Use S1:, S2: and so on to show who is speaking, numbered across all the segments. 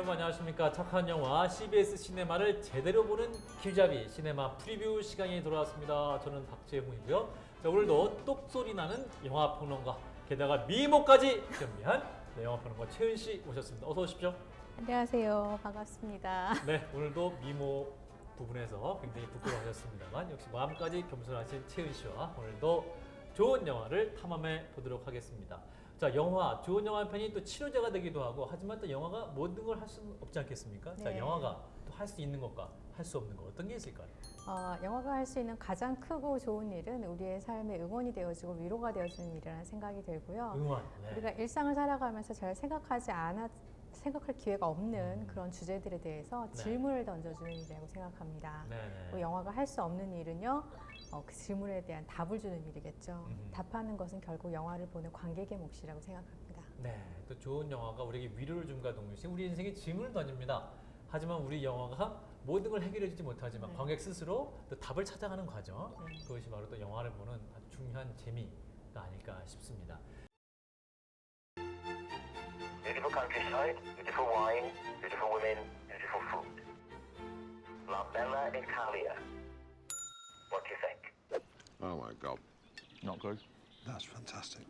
S1: 여러분 안녕하십니까. 착한 영화 CBS 시네마를 제대로 보는 길잡이 시네마 프리뷰 시간이 돌아왔습니다. 저는 박재홍이고요. 자, 오늘도 똑소리 나는 영화평론가, 게다가 미모까지 겸비한 영화평론가 최은 씨 오셨습니다. 어서 오십시오.
S2: 안녕하세요. 반갑습니다.
S1: 네, 오늘도 미모 부분에서 굉장히 부끄러워하셨습니다만 역시 마음까지 겸손하신 최은 씨와 오늘도 좋은 영화를 탐험해 보도록 하겠습니다. 자, 영화, 좋은 영화 편이 또 치료제가 되기도 하고, 하지만 또 영화가 모든 걸 할 수는 없지 않겠습니까?
S2: 네.
S1: 자, 영화가 또 할 수 있는 것과 할 수 없는 것, 어떤 게 있을까요?
S2: 영화가 할 수 있는 가장 크고 좋은 일은 우리의 삶에 응원이 되어주고 위로가 되어주는 일이라는 생각이 들고요.
S1: 응원. 네.
S2: 우리가 일상을 살아가면서 잘 생각할 기회가 없는 그런 주제들에 대해서
S1: 네.
S2: 질문을 던져주는 일이라고 생각합니다.
S1: 네네.
S2: 영화가 할 수 없는 일은요, 그 질문에 대한 답을 주는 일이겠죠. 답하는 것은 결국 영화를 보는 관객의 몫이라고 생각합니다.
S1: 네, 또 좋은 영화가 우리에게 위로를 줌과 동시에 우리 인생에 질문을 던집니다. 하지만 우리 영화가 모든 걸 해결해주지 못하지만
S2: 네.
S1: 관객 스스로 또 답을 찾아가는 과정,
S2: 네.
S1: 그것이 바로 또 영화를 보는 아주 중요한 재미가 아닐까 싶습니다.
S3: Beautiful countryside, beautiful wine, beautiful women, beautiful food. La Bella Italia. What do you think?
S4: Oh my god.
S5: Not good.
S4: That's fantastic.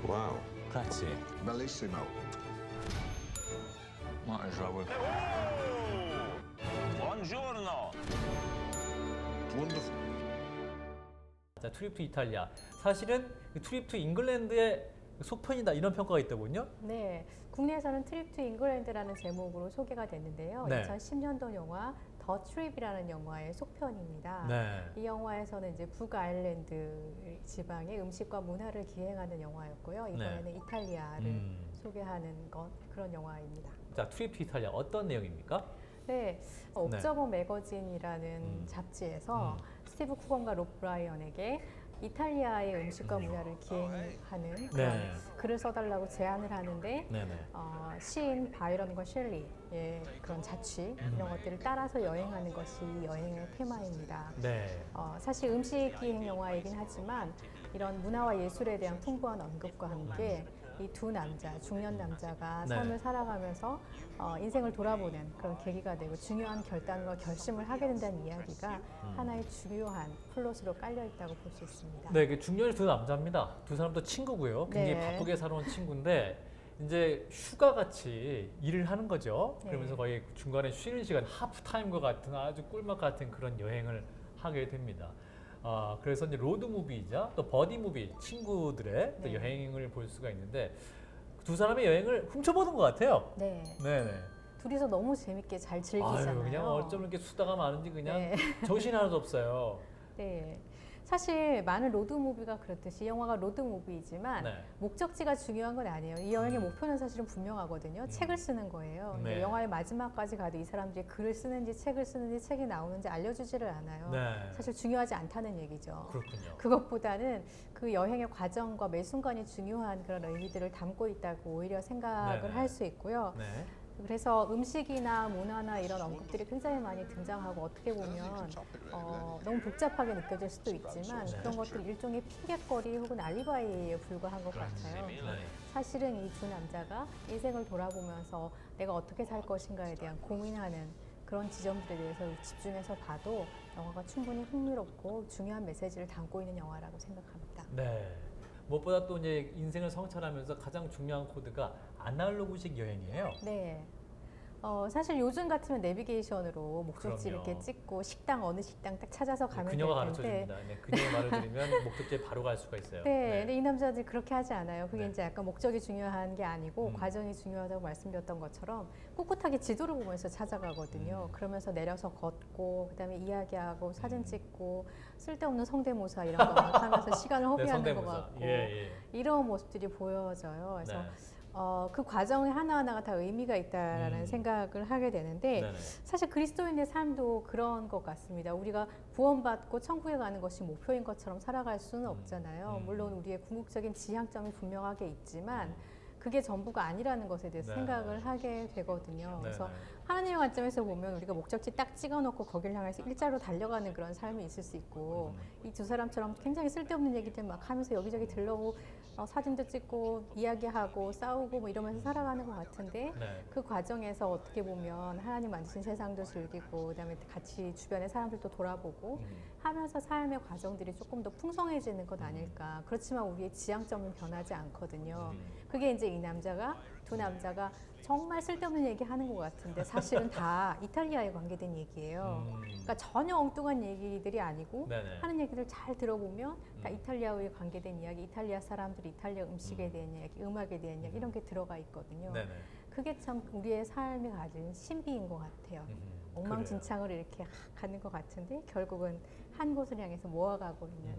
S4: Wow.
S5: Grazie.
S4: Bellissimo.
S5: Might as well. Buongiorno.
S4: Wonderful.
S1: 자, 트립 투 이탈리아. 사실은 그 트립 투 잉글랜드의 속편이다, 이런 평가가 있더군요.
S2: 네, 국내에서는 트립 투 잉글랜드라는 제목으로 소개가 됐는데요.
S1: 네.
S2: 2010년도 영화 더 트립이라는 영화의 속편입니다.
S1: 네.
S2: 이 영화에서는 이제 북아일랜드 지방의 음식과 문화를 기행하는 영화였고요. 이번에는 이탈리아를 소개하는 그런 영화입니다.
S1: 자, 트립 투 이탈리아 어떤 내용입니까?
S2: 네, 옵저버 매거진이라는 잡지에서 스티브 쿠건과 롭 브라이언에게 이탈리아의 음식과 문화를 기행하는 그런
S1: 네.
S2: 글을 써달라고 제안을 하는데
S1: 네네.
S2: 시인 바이런과 셸리의 그런 자취 이런 것들을 따라서 여행하는 것이 이 여행의 테마입니다.
S1: 네.
S2: 사실 음식 기행 영화이긴 하지만 이런 문화와 예술에 대한 풍부한 언급과 함께 이 두 남자, 중년 남자가
S1: 네.
S2: 삶을 살아가면서 인생을 돌아보는 그런 계기가 되고 중요한 결단과 결심을 하게 된다는 이야기가 하나의 중요한 플롯으로 깔려 있다고 볼 수 있습니다.
S1: 네, 그 중년의 두 남자입니다. 두 사람도 친구고요. 굉장히
S2: 네.
S1: 바쁘게 살아온 친구인데 이제 휴가 같이 일을 하는 거죠.
S2: 네.
S1: 그러면서 거의 중간에 쉬는 시간, 하프 타임과 같은 아주 꿀맛 같은 그런 여행을 하게 됩니다. 그래서 이제 로드 무비이자 또 버디 무비, 친구들의 또
S2: 네.
S1: 여행을 볼 수가 있는데 두 사람의 여행을 훔쳐보는 것 같아요.
S2: 네,
S1: 네네.
S2: 둘이서 너무 재밌게 잘 즐기잖아요.
S1: 아유, 그냥 어쩜 이렇게 수다가 많은지 그냥
S2: 네.
S1: 정신이 하나도 없어요.
S2: 네. 사실 많은 로드무비가 그렇듯이 이 영화가 로드무비이지만
S1: 네.
S2: 목적지가 중요한 건 아니에요. 이 여행의 목표는 사실은 분명하거든요. 책을 쓰는 거예요. 근데
S1: 네.
S2: 영화의 마지막까지 가도 이 사람들이 글을 쓰는지 책을 쓰는지 책이 나오는지 알려주지를 않아요.
S1: 네.
S2: 사실 중요하지 않다는 얘기죠.
S1: 그렇군요.
S2: 그것보다는 그 여행의 과정과 매 순간이 중요한 그런 의미들을 담고 있다고 오히려 생각을
S1: 네네.
S2: 할 수 있고요.
S1: 네.
S2: 그래서 음식이나 문화나 이런 언급들이 굉장히 많이 등장하고 어떻게 보면 너무 복잡하게 느껴질 수도 있지만
S1: 네.
S2: 그런 것들이 일종의 핑계거리 혹은 알리바이에 불과한 것 같아요.
S1: 네.
S2: 사실은 이 두 남자가 인생을 돌아보면서 내가 어떻게 살 것인가에 대한 고민하는 그런 지점들에 대해서 집중해서 봐도 영화가 충분히 흥미롭고 중요한 메시지를 담고 있는 영화라고 생각합니다.
S1: 네. 무엇보다 또 이제 인생을 성찰하면서 가장 중요한 코드가 아날로그식 여행이에요.
S2: 네. 사실 요즘 같으면 내비게이션으로 목적지
S1: 그럼요.
S2: 이렇게 찍고 식당 어느 식당 딱 찾아서 가면 될
S1: 그녀가 가르쳐
S2: 텐데.
S1: 줍니다. 네, 그녀의 말을 들으면 목적지에 바로 갈 수가 있어요.
S2: 네, 근데 이 남자들이 그렇게 하지 않아요. 그게
S1: 네.
S2: 이제 약간 목적이 중요한 게 아니고 과정이 중요하다고 말씀드렸던 것처럼 꿋꿋하게 지도를 보면서 찾아가거든요. 그러면서 내려서 걷고 그다음에 이야기하고 사진 찍고 쓸데없는 성대모사 이런 거 막 하면서 시간을
S1: 네,
S2: 허비하는 것
S1: 성대모사.
S2: 같고
S1: 예.
S2: 이런 모습들이 보여져요. 그래서
S1: 네.
S2: 그 과정이 하나하나가 다 의미가 있다라는 생각을 하게 되는데
S1: 네네.
S2: 사실 그리스도인의 삶도 그런 것 같습니다. 우리가 구원받고 천국에 가는 것이 목표인 것처럼 살아갈 수는 없잖아요. 물론 우리의 궁극적인 지향점이 분명하게 있지만 그게 전부가 아니라는 것에 대해서
S1: 네.
S2: 생각을 하게 되거든요.
S1: 네.
S2: 그래서 하나님의 관점에서 보면 우리가 목적지 딱 찍어놓고 거기를 향해서 일자로 달려가는 그런 삶이 있을 수 있고 이 두 사람처럼 굉장히 쓸데없는 얘기들 막 하면서 여기저기 들러고 사진도 찍고 이야기하고 싸우고 뭐 이러면서 살아가는 것 같은데
S1: 네.
S2: 그 과정에서 어떻게 보면 하나님 만드신 세상도 즐기고 그다음에 같이 주변의 사람들도 돌아보고 하면서 삶의 과정들이 조금 더 풍성해지는 것 아닐까. 그렇지만 우리의 지향점은 변하지 않거든요. 그게 이제 두 남자가 정말 쓸데없는 얘기 하는 것 같은데 사실은 다 이탈리아에 관계된 얘기예요. 그러니까 전혀 엉뚱한 얘기들이 아니고
S1: 네네.
S2: 하는 얘기를 잘 들어보면 다 이탈리아에 관계된 이야기, 이탈리아 사람들이 이탈리아 음식에 대한 이야기, 음악에 대한 이야기 이런 게 들어가 있거든요.
S1: 네네.
S2: 그게 참 우리의 삶이 가진 신비인 것 같아요. 엉망진창으로 이렇게 가는 것 같은데 결국은 한 곳을 향해서 모아가고 있는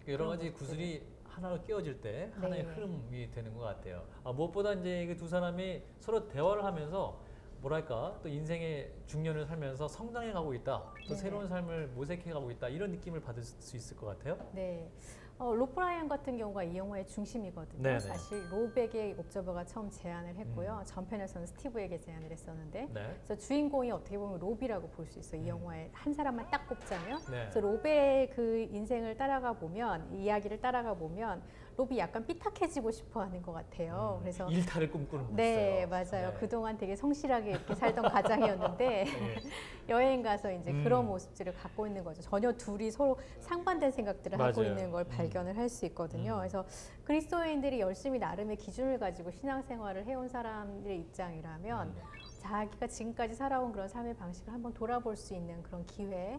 S1: 여러
S2: 그런
S1: 가지
S2: 것들을.
S1: 구슬이 하나로 끼워질 때 하나의
S2: 네.
S1: 흐름이 되는 것 같아요. 무엇보다 이제 그 두 사람이 서로 대화를 하면서 뭐랄까 또 인생의 중년을 살면서 성장해 가고 있다, 또
S2: 네.
S1: 새로운 삶을 모색해 가고 있다 이런 느낌을 받을 수 있을 것 같아요.
S2: 네. 로브라이언 같은 경우가 이 영화의 중심이거든요.
S1: 네네.
S2: 사실 로백의 옵저버가 처음 제안을 했고요. 전편에서는 스티브에게 제안을 했었는데
S1: 네.
S2: 그래서 주인공이 어떻게 보면 로비라고 볼 수 있어요. 이 영화에 한 사람만 딱 꼽자면.
S1: 네.
S2: 그래서 로베의 그 인생을 따라가 보면, 이 이야기를 따라가 보면 로비 약간 삐딱해지고 싶어 하는 것 같아요. 그래서
S1: 일탈을 꿈꾸는 거
S2: 네,
S1: 있어요.
S2: 맞아요.
S1: 네.
S2: 그동안 되게 성실하게 이렇게 살던 가장이었는데
S1: 네.
S2: 여행 가서 이제 그런 모습들을 갖고 있는 거죠. 전혀 둘이 서로 상반된 생각들을 하고
S1: 맞아요.
S2: 있는 걸 발견을 할 수 있거든요. 그래서 그리스도인들이 열심히 나름의 기준을 가지고 신앙생활을 해온 사람들의 입장이라면 자기가 지금까지 살아온 그런 삶의 방식을 한번 돌아볼 수 있는 그런 기회,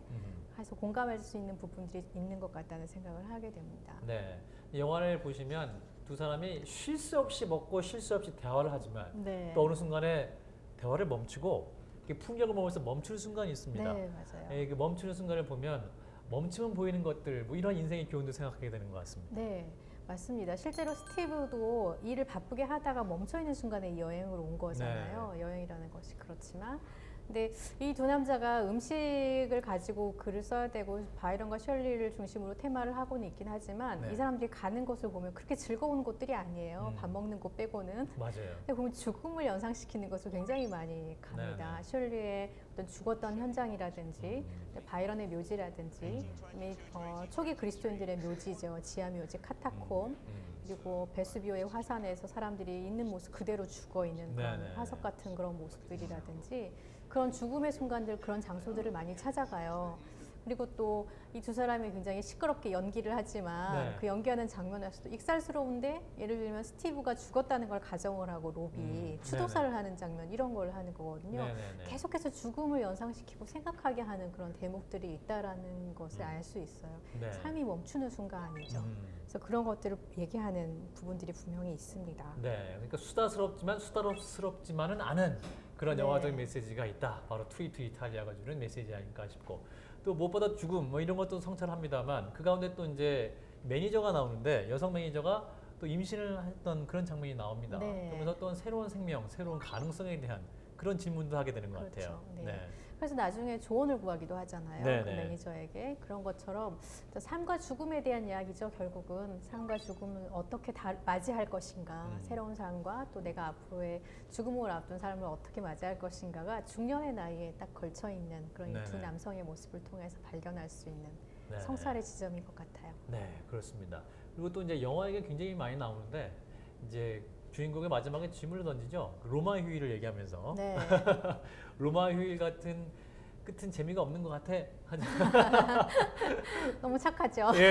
S2: 해서 공감할 수 있는 부분들이 있는 것 같다는 생각을 하게 됩니다.
S1: 네. 이 영화를 보시면 두 사람이 쉴 새 없이 먹고 쉴 새 없이 대화를 하지만
S2: 네.
S1: 또 어느 순간에 대화를 멈추고 이렇게 풍경을 보면서 멈출 순간이 있습니다.
S2: 네, 맞아요.
S1: 그 멈추는 순간을 보면 멈추면 보이는 것들, 뭐 이런 인생의 교훈도 생각하게 되는 것 같습니다.
S2: 네, 맞습니다. 실제로 스티브도 일을 바쁘게 하다가 멈춰있는 순간에 이 여행으로 온 거잖아요. 여행이라는 것이 그렇지만 근데 이 두 남자가 음식을 가지고 글을 써야 되고 바이런과 셜리를 중심으로 테마를 하고는 있긴 하지만
S1: 네.
S2: 이 사람들이 가는 곳을 보면 그렇게 즐거운 곳들이 아니에요. 밥 먹는 곳 빼고는.
S1: 맞아요.
S2: 근데 보면 죽음을 연상시키는 것을 굉장히 많이 갑니다.
S1: 네네.
S2: 셜리의 어떤 죽었던 현장이라든지 바이런의 묘지라든지 초기 그리스도인들의 묘지죠. 지하 묘지, 카타콤 그리고 베수비오의 화산에서 사람들이 있는 모습 그대로 죽어 있는 그런
S1: 네네.
S2: 화석 같은 그런 모습들이라든지 그런 죽음의 순간들 그런 장소들을 많이 찾아가요. 그리고 또 이 두 사람이 굉장히 시끄럽게 연기를 하지만
S1: 네.
S2: 그 연기하는 장면에서도 익살스러운데 예를 들면 스티브가 죽었다는 걸 가정을 하고 로비 추도사를 하는 장면 이런 걸 하는 거거든요.
S1: 네네네.
S2: 계속해서 죽음을 연상시키고 생각하게 하는 그런 대목들이 있다라는 것을 알 수 있어요.
S1: 네.
S2: 삶이 멈추는 순간이죠. 그래서 그런 것들을 얘기하는 부분들이 분명히 있습니다.
S1: 네, 그러니까 수다스럽지만 수다스럽지만은 않은 그런
S2: 네.
S1: 영화적인 메시지가 있다. 바로 투이투 이탈리아가 주는 메시지 아닐까 싶고 또 무엇보다 죽음 뭐 이런 것도 성찰합니다만 그 가운데 또 이제 매니저가 나오는데 여성 매니저가 또 임신을 했던 그런 장면이 나옵니다.
S2: 네.
S1: 그러면서 또 새로운 생명, 새로운 가능성에 대한 그런 질문도 하게 되는 것
S2: 그렇죠.
S1: 같아요.
S2: 네. 그래서 나중에 조언을 구하기도 하잖아요.
S1: 네,
S2: 그
S1: 네.
S2: 매니저에게. 그런 것처럼 삶과 죽음에 대한 이야기죠. 결국은 삶과 죽음을 어떻게 맞이할 것인가. 새로운 삶과 또 내가 앞으로의 죽음을 앞둔 삶을 어떻게 맞이할 것인가가 중년의 나이에 딱 걸쳐 있는 그런 이 두
S1: 네, 네.
S2: 남성의 모습을 통해서 발견할 수 있는
S1: 네.
S2: 성찰의 지점인 것 같아요.
S1: 네, 그렇습니다. 그리고 또 이제 영화에게 굉장히 많이 나오는데 이제 주인공의 마지막에 질문을 던지죠. 로마 휴일을 얘기하면서
S2: 네.
S1: 로마 휴일 같은 끝은 재미가 없는 것 같아.
S2: 너무 착하죠.
S1: 예,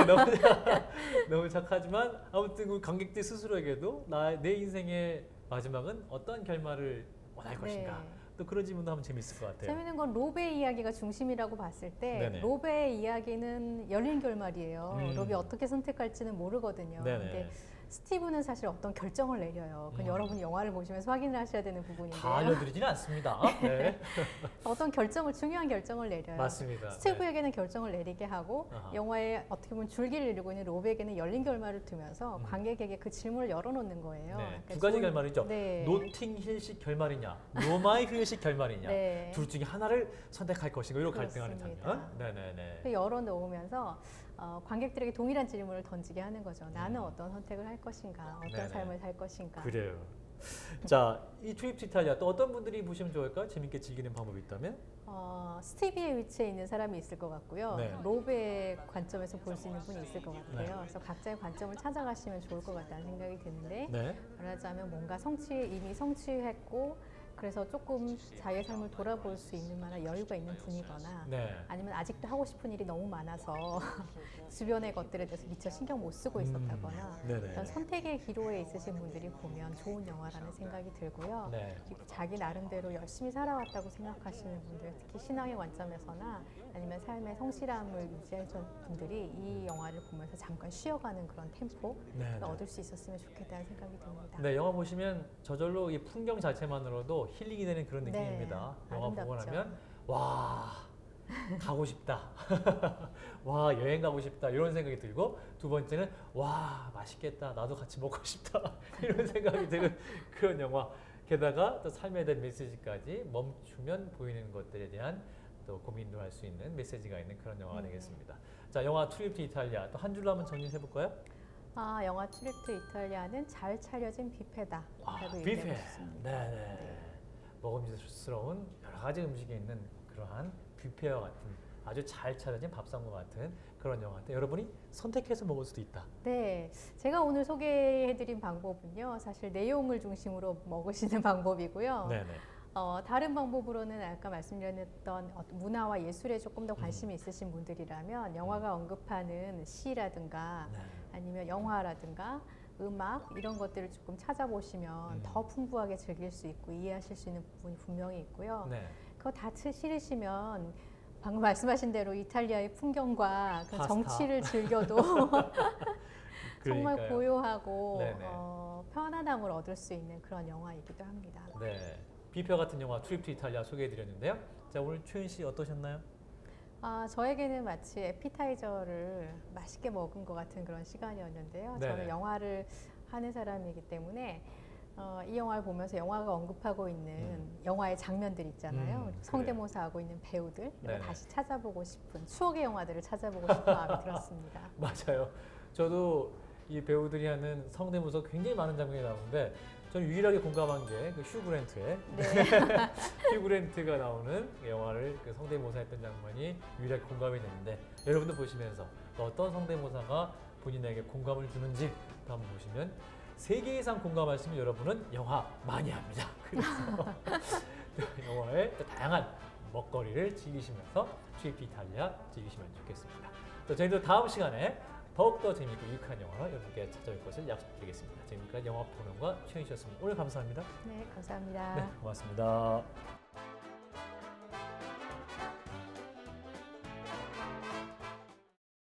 S1: 너무 착하지만 아무튼 그 관객들 스스로에게도 내 인생의 마지막은 어떤 결말을 원할 것인가. 또 그런 질문도 하면 재밌을 것 같아요.
S2: 재밌는 건 로베의 이야기가 중심이라고 봤을 때
S1: 네네.
S2: 로베의 이야기는 열린 결말이에요. 로베 어떻게 선택할지는 모르거든요.
S1: 네네.
S2: 근데 스티브는 사실 어떤 결정을 내려요. 그건 여러분이 영화를 보시면서 확인을 하셔야 되는 부분인데요.
S1: 다 알려드리지는 않습니다. 네.
S2: 어떤 중요한 결정을 내려요.
S1: 맞습니다.
S2: 스티브에게는 결정을 내리게 하고
S1: 아하.
S2: 영화에 어떻게 보면 줄기를 이루고 있는 로베에게는 열린 결말을 두면서 관객에게 그 질문을 열어놓는 거예요.
S1: 네,
S2: 그러니까
S1: 두 가지
S2: 좋은-
S1: 결말이죠.
S2: 네.
S1: 노팅힐식 결말이냐, 로마의 휴일식 결말이냐.
S2: 네.
S1: 둘 중에 하나를 선택할 것인가 이런 갈등하는
S2: 그렇습니다.
S1: 장면. 네네네.
S2: 그 열어놓으면서 관객들에게 동일한 질문을 던지게 하는 거죠. 나는 어떤 선택을 할 것인가, 어떤
S1: 네네.
S2: 삶을 살 것인가.
S1: 그래요. 자, 이 트립 투 이탈리아 또 어떤 분들이 보시면 좋을까요? 재밌게 즐기는 방법이 있다면?
S2: 스티비의 위치에 있는 사람이 있을 것 같고요.
S1: 네.
S2: 로베의 관점에서 볼 수 있는 분이 있을 것 같아요.
S1: 네.
S2: 그래서 각자의 관점을 찾아가시면 좋을 것 같다는 생각이 드는데
S1: 네.
S2: 말하자면 뭔가 이미 성취했고 그래서 조금 자기의 삶을 돌아볼 수 있는 만한 여유가 있는 분이거나
S1: 네.
S2: 아니면 아직도 하고 싶은 일이 너무 많아서 주변의 것들에 대해서 미처 신경 못 쓰고 있었다거나
S1: 네네.
S2: 그런 선택의 기로에 있으신 분들이 보면 좋은 영화라는 생각이 들고요.
S1: 네.
S2: 그리고 자기 나름대로 열심히 살아왔다고 생각하시는 분들, 특히 신앙의 관점에서나 아니면 삶의 성실함을 유지하셨던 분들이 이 영화를 보면서 잠깐 쉬어가는 그런 템포를
S1: 네.
S2: 얻을 수 있었으면 좋겠다는 생각이 듭니다.
S1: 네, 영화 보시면 저절로 이 풍경 자체만으로도 힐링이 되는 그런
S2: 네,
S1: 느낌입니다. 영화 보고
S2: 아름답죠.
S1: 나면 와 가고 싶다. 와 여행 가고 싶다 이런 생각이 들고 두 번째는 와 맛있겠다. 나도 같이 먹고 싶다. 이런 생각이 드는 그런 영화. 게다가 또 삶에 대한 메시지까지 멈추면 보이는 것들에 대한 또 고민도 할 수 있는 메시지가 있는 그런 영화가 되겠습니다. 자, 영화 트립 투 이탈리아 또 한 줄로 한번 정리해 볼까요?
S2: 영화 트립 투 이탈리아는 잘 차려진 뷔페다. 라고
S1: 뷔페.
S2: 얘기하고 싶습니다.
S1: 네네. 먹음직스러운 여러 가지 음식이 있는 그러한 뷔페와 같은 아주 잘 차려진 밥상과 같은 그런 영화인데 여러분이 선택해서 먹을 수도 있다.
S2: 네, 제가 오늘 소개해드린 방법은요, 사실 내용을 중심으로 먹으시는 방법이고요.
S1: 네네.
S2: 다른 방법으로는 아까 말씀드렸던 문화와 예술에 조금 더 관심이 있으신 분들이라면 영화가 언급하는 시라든가
S1: 네.
S2: 아니면 영화라든가 음악 이런 것들을 조금 찾아보시면 더 풍부하게 즐길 수 있고 이해하실 수 있는 부분이 분명히 있고요.
S1: 네.
S2: 그거 다 싫으시면 방금 말씀하신 대로 이탈리아의 풍경과 그
S1: 파스타.
S2: 정치를 즐겨도 정말
S1: 그러니까요.
S2: 고요하고
S1: 네네.
S2: 편안함을 얻을 수 있는 그런 영화이기도 합니다.
S1: 네. 뷔페 같은 영화 트립 투 이탈리아 소개해드렸는데요. 자, 오늘 최윤 씨 어떠셨나요?
S2: 저에게는 마치 에피타이저를 맛있게 먹은 것 같은 그런 시간이었는데요.
S1: 네네.
S2: 저는 영화를 하는 사람이기 때문에 이 영화를 보면서 영화가 언급하고 있는 영화의 장면들 있잖아요.
S1: 그래요.
S2: 성대모사하고 있는 배우들 이런
S1: 네네.
S2: 거 다시 찾아보고 싶은 추억의 영화들을 찾아보고 싶은 마음이 들었습니다.
S1: 맞아요. 저도 이 배우들이 하는 성대모사 굉장히 많은 장면이 나오는데 저는 유일하게 공감한 게 그 휴 그랜트의
S2: 네.
S1: 휴 그랜트가 나오는 영화를 그 성대모사했던 장면이 유일하게 공감이 됐는데 여러분도 보시면서 또 어떤 성대모사가 본인에게 공감을 주는지 또 한번 보시면 3개 이상 공감하시면 여러분은 영화 많이 합니다. 그래서 영화의 또 다양한 먹거리를 즐기시면서 트립 투 이탈리아 즐기시면 좋겠습니다. 또 저희도 다음 시간에 더욱더 재미있고 유익한 영화로 여러분께 찾아올 것을 약속드리겠습니다. 지금까지 영화평론가 최윤 씨였습니다. 오늘 감사합니다.
S2: 네, 감사합니다.
S1: 네, 고맙습니다.